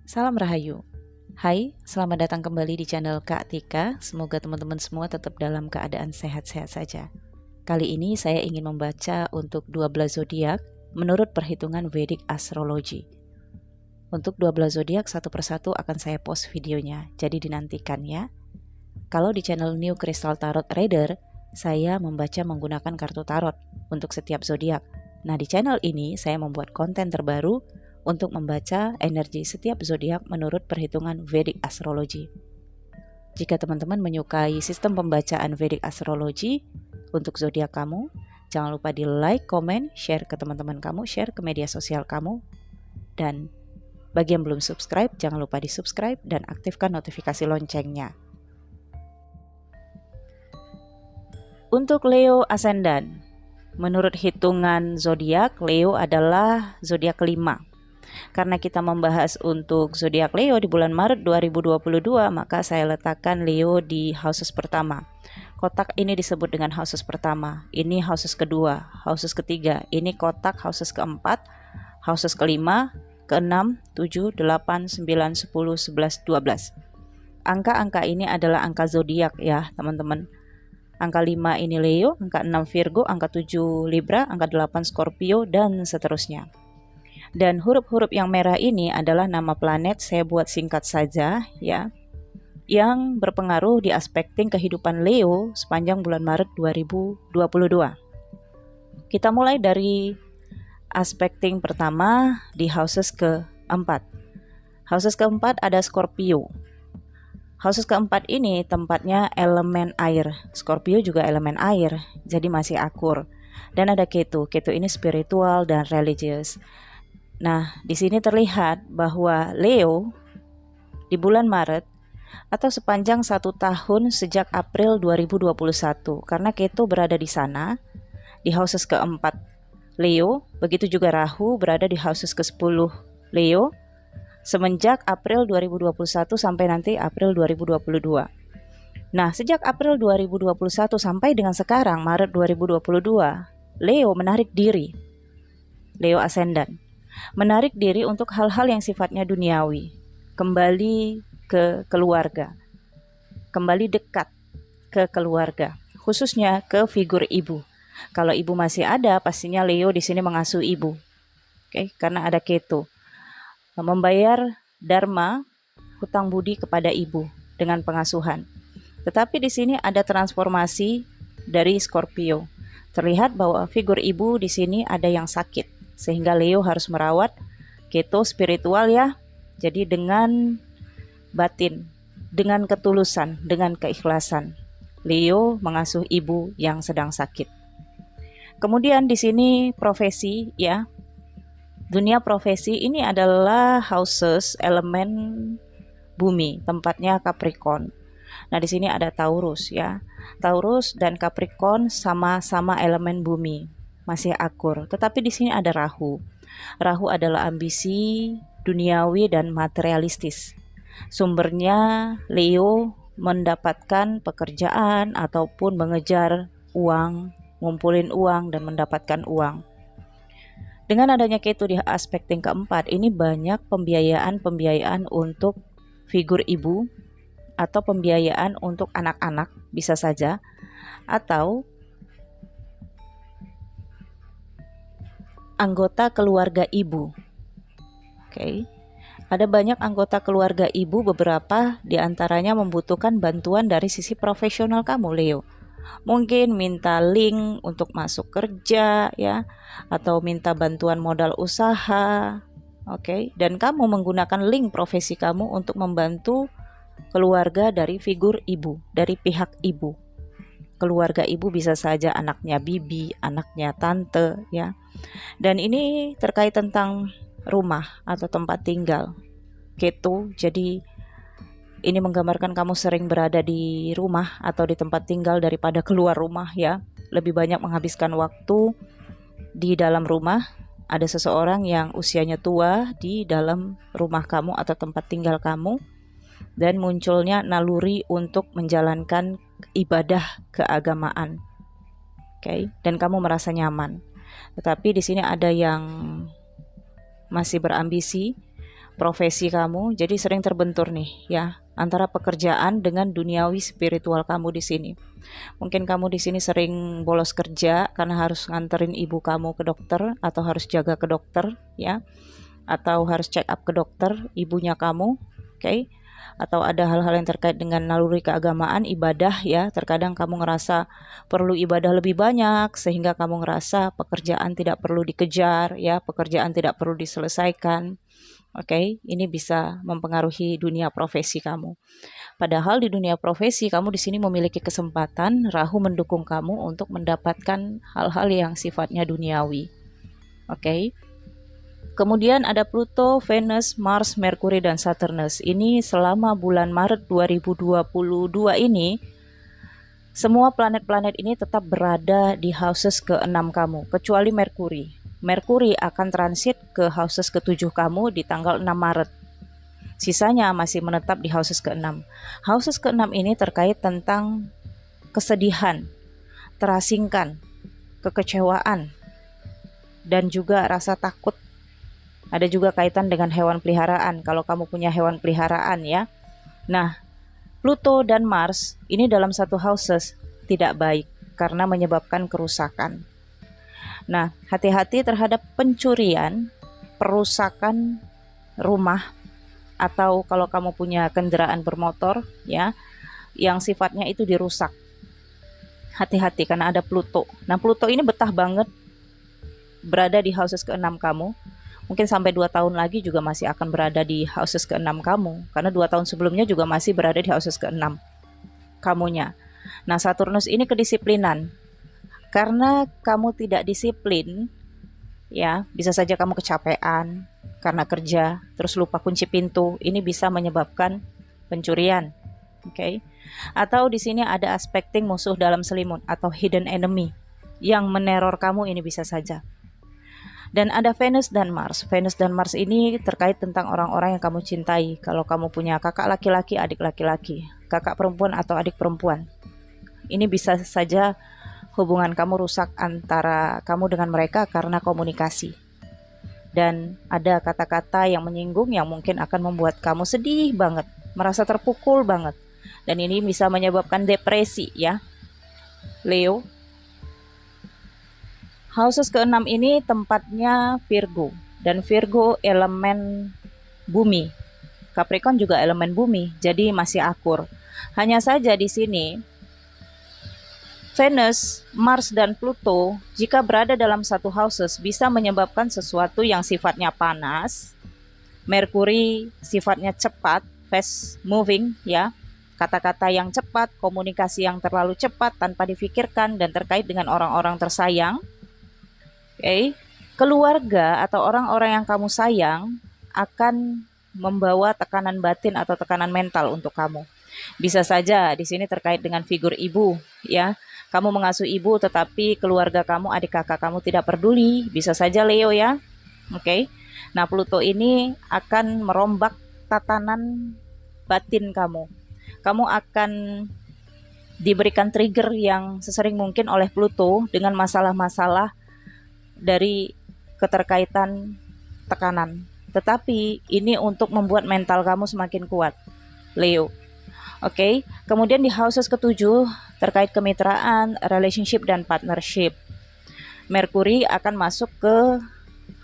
Salam Rahayu. Hai, selamat datang kembali di channel Kak Tika. Semoga teman-teman semua tetap dalam keadaan sehat-sehat saja. Kali ini saya ingin membaca untuk 12 zodiak menurut perhitungan Vedic Astrology. Untuk 12 zodiak satu persatu akan saya post videonya, jadi dinantikan ya. Kalau di channel New Crystal Tarot Reader, saya membaca menggunakan kartu tarot untuk setiap zodiak. Nah, di channel ini saya membuat konten terbaru untuk membaca energi setiap zodiak menurut perhitungan Vedic Astrology. Jika teman-teman menyukai sistem pembacaan Vedic Astrology untuk zodiak kamu, jangan lupa di like, komen, share ke teman-teman kamu, share ke media sosial kamu. Dan bagi yang belum subscribe, jangan lupa di subscribe dan aktifkan notifikasi loncengnya. Untuk Leo Ascendant, menurut hitungan zodiak, Leo adalah zodiak kelima. Karena kita membahas untuk zodiak Leo di bulan Maret 2022, maka saya letakkan Leo di houses pertama. Kotak ini disebut dengan houses pertama. Ini houses kedua, houses ketiga. Ini kotak houses keempat, houses kelima, keenam, 7, 8, 9, 10, 11, 12. Angka-angka ini adalah angka zodiak ya, teman-teman. Angka 5 ini Leo, angka 6 Virgo, angka 7 Libra, angka 8 Scorpio, dan seterusnya. Dan huruf-huruf yang merah ini adalah nama planet, saya buat singkat saja ya, yang berpengaruh di aspekting kehidupan Leo sepanjang bulan Maret 2022. Kita mulai dari aspekting pertama di houses keempat. Houses keempat ada Scorpio. Houses keempat ini tempatnya elemen air. Scorpio juga elemen air, jadi masih akur. Dan ada Ketu. Ketu ini spiritual dan religious. Nah, di sini terlihat bahwa Leo di bulan Maret atau sepanjang 1 tahun sejak April 2021, karena Ketu berada di sana, di houses keempat Leo, begitu juga Rahu berada di houses ke-10 Leo, semenjak April 2021 sampai nanti April 2022. Nah, sejak April 2021 sampai dengan sekarang Maret 2022, Leo menarik diri. Leo Ascendant menarik diri untuk hal-hal yang sifatnya duniawi, kembali ke keluarga, kembali dekat ke keluarga, khususnya ke figur ibu. Kalau ibu masih ada, pastinya Leo di sini mengasuh ibu. Oke, karena ada Ketu. Membayar dharma, hutang budi kepada ibu dengan pengasuhan. Tetapi di sini ada transformasi dari Scorpio. Terlihat bahwa figur ibu di sini ada yang sakit, sehingga Leo harus merawat. Ketu spiritual ya. Jadi dengan batin, dengan ketulusan, dengan keikhlasan, Leo mengasuh ibu yang sedang sakit. Kemudian di sini profesi ya. Dunia profesi ini adalah houses elemen bumi, tempatnya Capricorn. Nah, di sini ada Taurus ya. Taurus dan Capricorn sama-sama elemen bumi, masih akur. Tetapi di sini ada Rahu. Rahu adalah ambisi duniawi dan materialistis. Sumbernya Leo mendapatkan pekerjaan ataupun mengejar uang, ngumpulin uang dan mendapatkan uang. Dengan adanya Ketu di aspekting keempat, ini banyak pembiayaan untuk figur ibu atau pembiayaan untuk anak-anak bisa saja, atau anggota keluarga ibu. Oke. Ada banyak anggota keluarga ibu, beberapa diantaranya membutuhkan bantuan dari sisi profesional kamu, Leo. Mungkin minta link untuk masuk kerja ya, atau minta bantuan modal usaha. Oke, dan kamu menggunakan link profesi kamu untuk membantu keluarga dari figur ibu, dari pihak ibu. Keluarga ibu bisa saja anaknya bibi, anaknya tante ya. Dan ini terkait tentang rumah atau tempat tinggal. Ketu, jadi ini menggambarkan kamu sering berada di rumah atau di tempat tinggal daripada keluar rumah ya. Lebih banyak menghabiskan waktu di dalam rumah. Ada seseorang yang usianya tua di dalam rumah kamu atau tempat tinggal kamu, dan munculnya naluri untuk menjalankan ibadah keagamaan. Oke, dan kamu merasa nyaman. Tetapi di sini ada yang masih berambisi profesi kamu, jadi sering terbentur nih ya antara pekerjaan dengan duniawi spiritual kamu di sini. Mungkin kamu di sini sering bolos kerja karena harus nganterin ibu kamu ke dokter atau harus jaga ke dokter ya, atau harus check up ke dokter ibunya kamu, oke? Atau ada hal-hal yang terkait dengan naluri keagamaan, ibadah ya. Terkadang kamu ngerasa perlu ibadah lebih banyak sehingga kamu ngerasa pekerjaan tidak perlu dikejar ya, pekerjaan tidak perlu diselesaikan. Oke, ini bisa mempengaruhi dunia profesi kamu. Padahal di dunia profesi kamu di sini memiliki kesempatan, Rahu mendukung kamu untuk mendapatkan hal-hal yang sifatnya duniawi. Oke. Kemudian ada Pluto, Venus, Mars, Merkuri, dan Saturnus. Ini selama bulan Maret 2022 ini, semua planet-planet ini tetap berada di houses ke-6 kamu, kecuali Merkuri. Merkuri akan transit ke houses ke-7 kamu di tanggal 6 Maret. Sisanya masih menetap di houses ke-6. Houses ke-6 ini terkait tentang kesedihan, terasingkan, kekecewaan, dan juga rasa takut. Ada juga kaitan dengan hewan peliharaan, kalau kamu punya hewan peliharaan ya. Nah, Pluto dan Mars ini dalam satu houses tidak baik karena menyebabkan kerusakan. Nah, hati-hati terhadap pencurian, perusakan rumah, atau kalau kamu punya kendaraan bermotor ya, yang sifatnya itu dirusak. Hati-hati karena ada Pluto. Nah, Pluto ini betah banget berada di houses ke-6 kamu. Mungkin sampai 2 tahun lagi juga masih akan berada di houses ke-6 kamu, karena 2 tahun sebelumnya juga masih berada di houses ke-6 kamunya. Nah, Saturnus ini kedisiplinan. Karena kamu tidak disiplin, ya, bisa saja kamu kecapean karena kerja, terus lupa kunci pintu. Ini bisa menyebabkan pencurian, oke? Atau di sini ada aspecting musuh dalam selimut atau hidden enemy yang meneror kamu, ini bisa saja. Dan ada Venus dan Mars. Venus dan Mars ini terkait tentang orang-orang yang kamu cintai. Kalau kamu punya kakak laki-laki, adik laki-laki, kakak perempuan atau adik perempuan, ini bisa saja hubungan kamu rusak antara kamu dengan mereka karena komunikasi. Dan ada kata-kata yang menyinggung yang mungkin akan membuat kamu sedih banget, merasa terpukul banget. Dan ini bisa menyebabkan depresi ya, Leo. Houses ke-6 ini tempatnya Virgo, dan Virgo elemen bumi. Capricorn juga elemen bumi, jadi masih akur. Hanya saja di sini Venus, Mars, dan Pluto jika berada dalam satu houses bisa menyebabkan sesuatu yang sifatnya panas. Merkuri sifatnya cepat, fast moving ya. Kata-kata yang cepat, komunikasi yang terlalu cepat tanpa difikirkan dan terkait dengan orang-orang tersayang. Oke. Keluarga atau orang-orang yang kamu sayang akan membawa tekanan batin atau tekanan mental untuk kamu. Bisa saja di sini terkait dengan figur ibu ya. Kamu mengasuh ibu tetapi keluarga kamu, adik kakak kamu tidak peduli. Bisa saja Leo ya. Oke. Nah, Pluto ini akan merombak tatanan batin kamu. Kamu akan diberikan trigger yang sesering mungkin oleh Pluto dengan masalah-masalah dari keterkaitan tekanan. Tetapi ini untuk membuat mental kamu semakin kuat, Leo. Oke. Kemudian di houses ke-7 terkait kemitraan, relationship, dan partnership. Merkuri akan masuk ke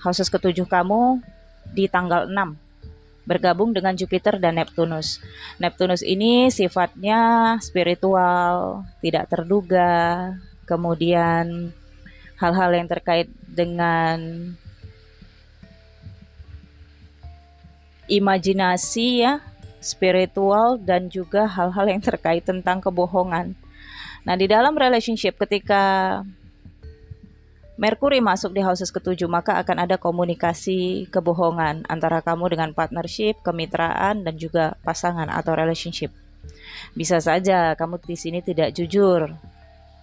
houses ke-7 kamu di tanggal 6, bergabung dengan Jupiter dan Neptunus. Neptunus ini sifatnya spiritual, tidak terduga, kemudian hal-hal yang terkait dengan imajinasi ya, spiritual, dan juga hal-hal yang terkait tentang kebohongan. Nah, di dalam relationship ketika Merkuri masuk di houses ke-7, maka akan ada komunikasi kebohongan antara kamu dengan partnership, kemitraan, dan juga pasangan atau relationship. Bisa saja kamu di sini tidak jujur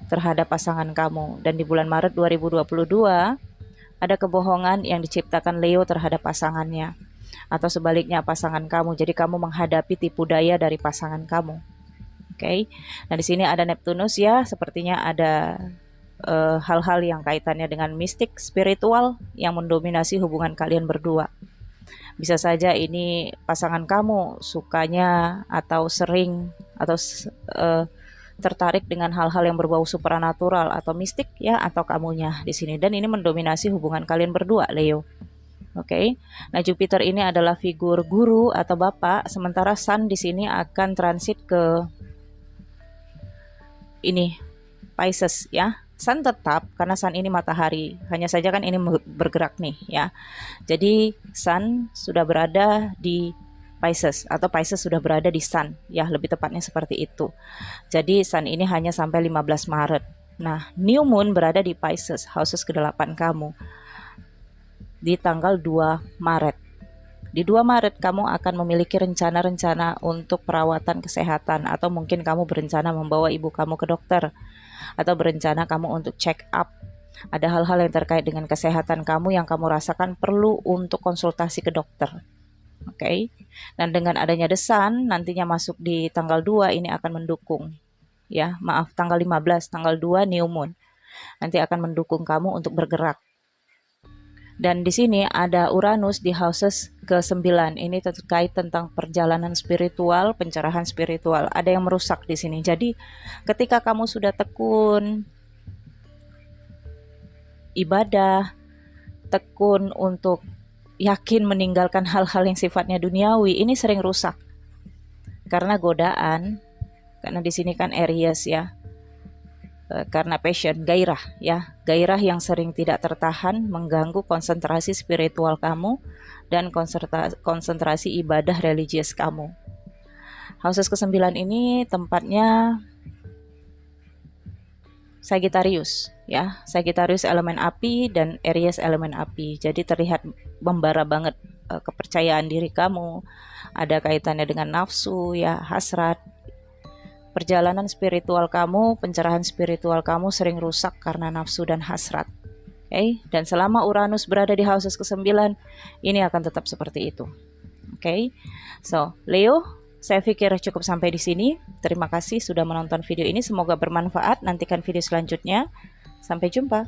terhadap pasangan kamu, dan di bulan Maret 2022 ada kebohongan yang diciptakan Leo terhadap pasangannya, atau sebaliknya pasangan kamu. Jadi kamu menghadapi tipu daya dari pasangan kamu. Oke. Nah, di sini ada Neptunus ya, sepertinya ada hal-hal yang kaitannya dengan mistik, spiritual yang mendominasi hubungan kalian berdua. Bisa saja ini pasangan kamu sukanya atau sering atau tertarik dengan hal-hal yang berbau supranatural atau mistik ya, atau kamunya di sini, dan ini mendominasi hubungan kalian berdua, Leo. Oke. Nah, Jupiter ini adalah figur guru atau bapak, sementara Sun di sini akan transit ke ini Pisces ya. Sun tetap karena Sun ini matahari, hanya saja kan ini bergerak nih ya. Jadi Sun sudah berada di Pisces atau Pisces sudah berada di Sun ya, lebih tepatnya seperti itu. Jadi Sun ini hanya sampai 15 Maret. Nah, New Moon berada di Pisces, houses ke-8 kamu, di tanggal 2 Maret. Di 2 Maret kamu akan memiliki rencana-rencana untuk perawatan kesehatan, atau mungkin kamu berencana membawa ibu kamu ke dokter, atau berencana kamu untuk check up. Ada hal-hal yang terkait dengan kesehatan kamu yang kamu rasakan perlu untuk konsultasi ke dokter. Oke. Dan dengan adanya The Sun nantinya masuk di tanggal 2 ini akan mendukung. Ya, maaf, tanggal 15, tanggal 2 New Moon. Nanti akan mendukung kamu untuk bergerak. Dan di sini ada Uranus di houses ke-9. Ini terkait tentang perjalanan spiritual, pencerahan spiritual. Ada yang merusak di sini. Jadi ketika kamu sudah tekun ibadah, tekun untuk yakin meninggalkan hal-hal yang sifatnya duniawi, ini sering rusak. Karena godaan, karena di sini kan Aries ya. Karena passion, gairah ya, gairah yang sering tidak tertahan mengganggu konsentrasi spiritual kamu dan konsentrasi ibadah religius kamu. Houses ke-9 ini tempatnya Sagittarius ya, Sagittarius elemen api dan Aries elemen api. Jadi terlihat membara banget kepercayaan diri kamu, ada kaitannya dengan nafsu ya, hasrat. Perjalanan spiritual kamu, pencerahan spiritual kamu sering rusak karena nafsu dan hasrat. Oke, dan selama Uranus berada di houses ke-9, ini akan tetap seperti itu. Oke. So, Leo, saya pikir cukup sampai di sini. Terima kasih sudah menonton video ini, semoga bermanfaat. Nantikan video selanjutnya. Sampai jumpa.